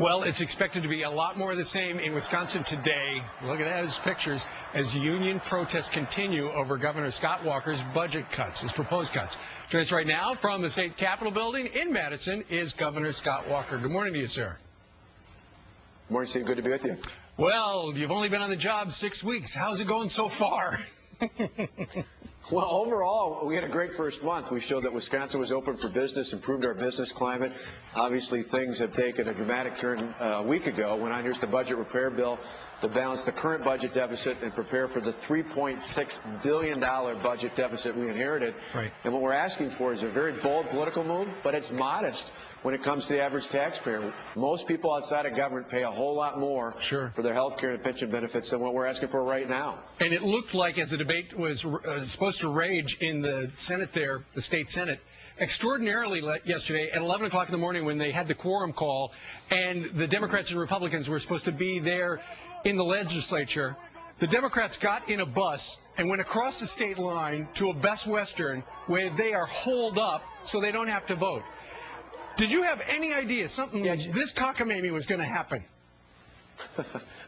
Well, it's expected to be a lot more of the same in Wisconsin today. Look at those pictures as union protests continue over Governor Scott Walker's budget cuts, his proposed cuts. Joining us right now from the state capitol building in Madison is Governor Scott Walker. Good morning to you, sir. Good morning, Steve. Good to be with you. Well, you've only been on the job 6 weeks. How's it going so far? Well, overall, we had a great first month. We showed that Wisconsin was open for business, improved our business climate. Obviously, things have taken a dramatic turn a week ago when I introduced the budget repair bill to balance the current budget deficit and prepare for the $3.6 billion budget deficit we inherited. Right. And what we're asking for is a very bold political move, but it's modest when it comes to the average taxpayer. Most people outside of government pay a whole lot more for their health care and pension benefits than what we're asking for right now. And it looked like, as the debate was supposed to rage in the Senate there, the state Senate, extraordinarily yesterday at 11 o'clock in the morning when they had the quorum call and the Democrats and Republicans were supposed to be there in the legislature, the Democrats got in a bus and went across the state line to a Best Western where they are holed up so they don't have to vote. Did you have any idea something this cockamamie was going to happen?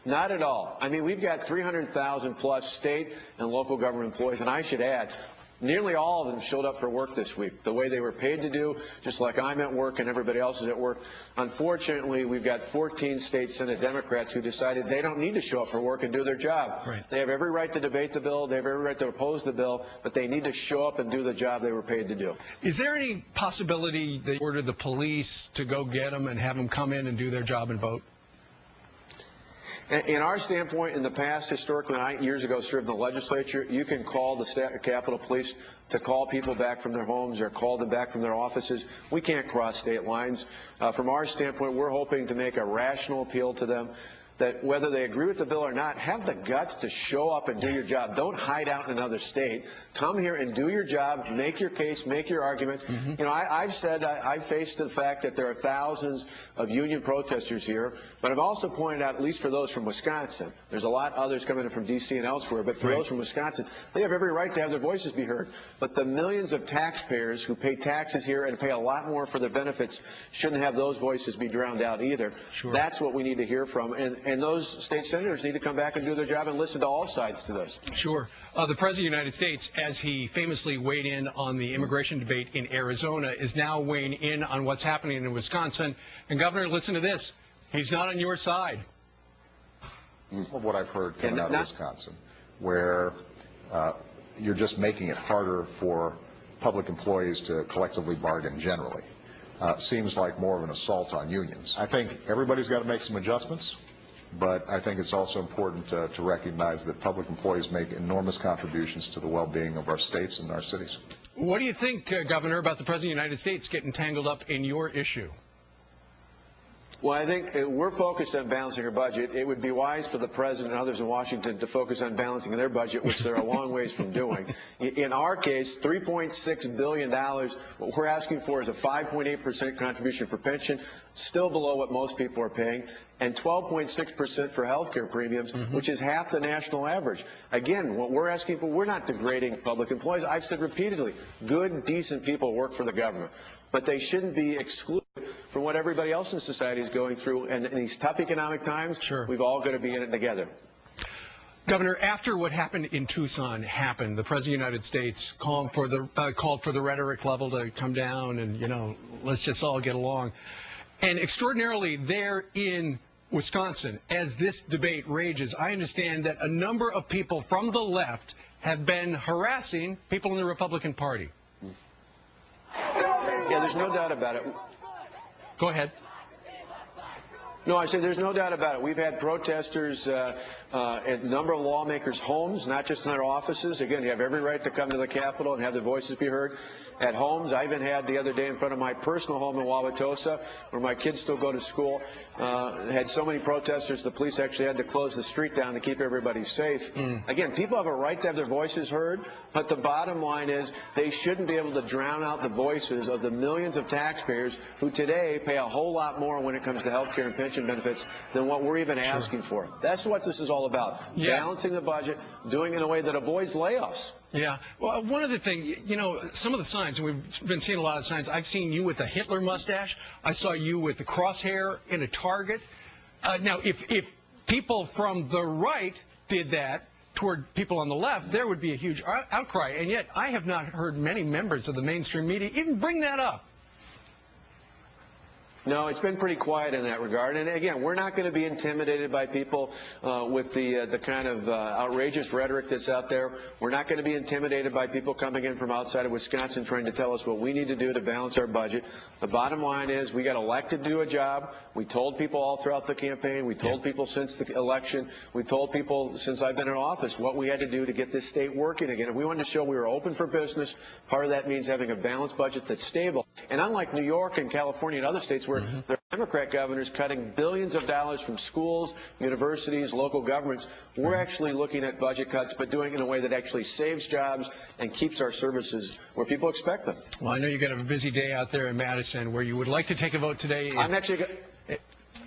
Not at all. I mean, we've got 300,000 plus state and local government employees, and I should add, nearly all of them showed up for work this week, the way they were paid to do, just like I'm at work and everybody else is at work. Unfortunately, we've got 14 state Senate Democrats who decided they don't need to show up for work and do their job. Right. They have every right to debate the bill, they have every right to oppose the bill, but they need to show up and do the job they were paid to do. Is there any possibility they ordered the police to go get them and have them come in and do their job and vote? In our standpoint, in the past, historically, 9 years ago, served in the legislature, you can call the Capitol Police to call people back from their homes or call them back from their offices. We can't cross state lines. From our standpoint, we're hoping to make a rational appeal to them that whether they agree with the bill or not, have the guts to show up and do your job. Don't hide out in another state. Come here and do your job, make your case, make your argument. You know, I've said I've faced the fact that there are thousands of union protesters here, but I've also pointed out, at least for those from Wisconsin, there's a lot others coming in from D.C. and elsewhere, but for those from Wisconsin, they have every right to have their voices be heard. But the millions of taxpayers who pay taxes here and pay a lot more for their benefits shouldn't have those voices be drowned out either. That's what we need to hear from. And those state senators need to come back and do their job and listen to all sides to this. Sure. The President of the United States, as he famously weighed in on the immigration debate in Arizona, is now weighing in on what's happening in Wisconsin. And, Governor, listen to this. He's not on your side. What I've heard coming out of Wisconsin, where you're just making it harder for public employees to collectively bargain generally, seems like more of an assault on unions. I think everybody's got to make some adjustments. But I think it's also important to recognize that public employees make enormous contributions to the well-being of our states and our cities. What do you think, Governor, about the President of the United States getting tangled up in your issue? Well, I think we're focused on balancing our budget. It would be wise for the President and others in Washington to focus on balancing their budget, which they're a long ways from doing. In our case, $3.6 billion, what we're asking for is a 5.8% contribution for pension, still below what most people are paying, and 12.6% for health care premiums, which is half the national average. Again, what we're asking for, we're not degrading public employees. I've said repeatedly, good, decent people work for the government, but they shouldn't be excluded from what everybody else in society is going through. And in these tough economic times, we've all got to be in it together. Governor, after what happened in Tucson happened, the President of the United States called for the rhetoric level to come down and, you know, let's just all get along. And extraordinarily, there in Wisconsin, as this debate rages, I understand that a number of people from the left have been harassing people in the Republican Party. Yeah, there's no doubt about it. Go ahead. No, I say there's no doubt about it. We've had protesters at a number of lawmakers' homes, not just in their offices. Again, you have every right to come to the Capitol and have their voices be heard. At homes, I even had the other day in front of my personal home in Wauwatosa, where my kids still go to school, had so many protesters, the police actually had to close the street down to keep everybody safe. Again, people have a right to have their voices heard, but the bottom line is they shouldn't be able to drown out the voices of the millions of taxpayers who today pay a whole lot more when it comes to health care and pension benefits than what we're even asking for. That's what this is all about. Balancing the budget, doing it in a way that avoids layoffs. Yeah. Well, one other thing, you know, some of the signs, and we've been seeing a lot of signs. I've seen you with a Hitler mustache. I saw you with the crosshair in a target. Now, if people from the right did that toward people on the left, there would be a huge outcry. And yet, I have not heard many members of the mainstream media even bring that up. No, it's been pretty quiet in that regard. And again, we're not going to be intimidated by people with the kind of outrageous rhetoric that's out there. We're not going to be intimidated by people coming in from outside of Wisconsin trying to tell us what we need to do to balance our budget. The bottom line is we got elected to do a job. We told people all throughout the campaign. We told people since the election. We told people since I've been in office what we had to do to get this state working again. If we wanted to show we were open for business, part of that means having a balanced budget that's stable. And unlike New York and California and other states where there are Democrat governors cutting billions of dollars from schools, universities, local governments, we're actually looking at budget cuts, but doing it in a way that actually saves jobs and keeps our services where people expect them. Well, I know you've got a busy day out there in Madison where you would like to take a vote today. I'm actually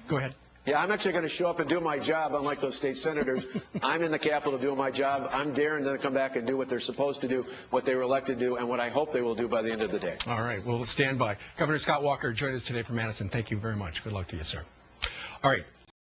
Go ahead. Yeah, I'm actually going to show up and do my job, unlike those state senators. I'm in the Capitol doing my job. I'm daring them to come back and do what they're supposed to do, what they were elected to do, and what I hope they will do by the end of the day. All right. Well, stand by. Governor Scott Walker joined us today from Madison. Thank you very much. Good luck to you, sir. All right.